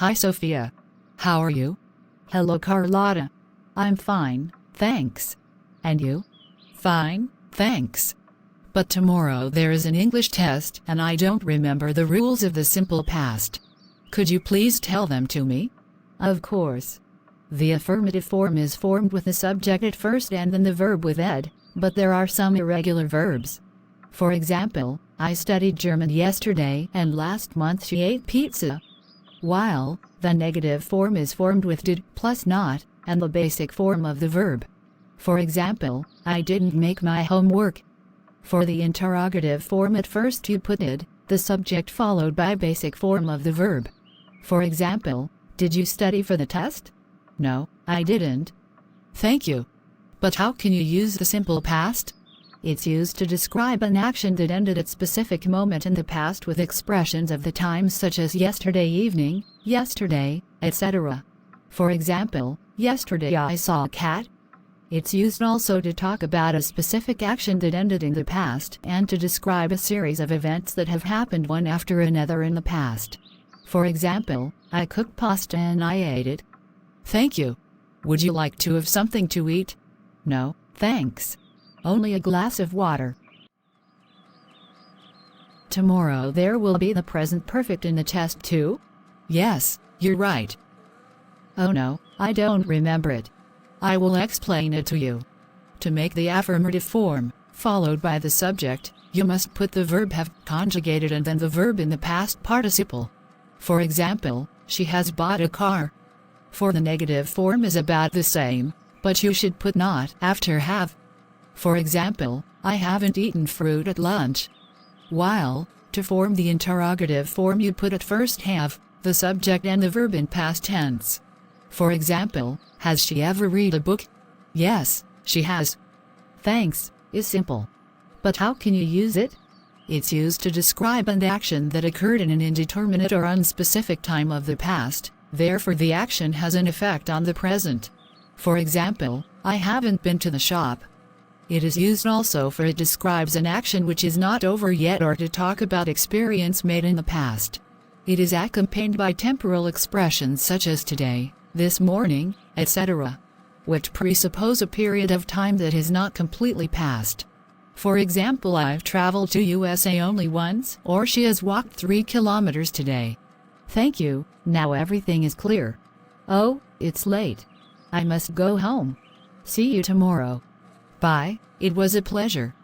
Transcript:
Hi Sofia. How are you? Hello, Carlotta. I'm fine, thanks. And you? Fine, thanks. But tomorrow there is an English test and I don't remember the rules of the simple past. Could you please tell them to me? Of course. The affirmative form is formed with the subject at first and then the verb with ed, but there are some irregular verbs. For example, I studied German yesterday and last month she ate pizza. While the negative form is formed with did plus not and the basic form of the verb. For example, I didn't make my homework. For the interrogative form at first you put did, the subject followed by basic form of the verb. For example, did you study for the test? No, I didn't. Thank you. But how can you use the simple past? It's used to describe an action that ended at specific moment in the past with expressions of the time such as yesterday evening, yesterday, etc. For example, yesterday I saw a cat. It's used also to talk about a specific action that ended in the past and to describe a series of events that have happened one after another in the past. For example, I cooked pasta and I ate it. Thank you. Would you like to have something to eat? No, thanks. Only a glass of water. Tomorrow there will be the present perfect in the test too? Yes, you're right. Oh no, I don't remember it. I will explain it to you. To make the affirmative form, followed by the subject, you must put the verb have conjugated and then the verb in the past participle. For example, she has bought a car. For the negative form is about the same, but you should put not after have. For example, I haven't eaten fruit at lunch. While, to form the interrogative form you put at first have, the subject and the verb in past tense. For example, has she ever read a book? Yes, she has. Thanks, is simple. But how can you use it? It's used to describe an action that occurred in an indeterminate or unspecific time of the past, therefore the action has an effect on the present. For example, I haven't been to the shop. It is used also for it describes an action which is not over yet or to talk about experience made in the past. It is accompanied by temporal expressions such as today, this morning, etc., which presuppose a period of time that is not completely past. For example, I've traveled to USA only once, or she has walked 3 kilometers today. Thank you, now everything is clear. Oh, it's late. I must go home. See you tomorrow. Bye, it was a pleasure.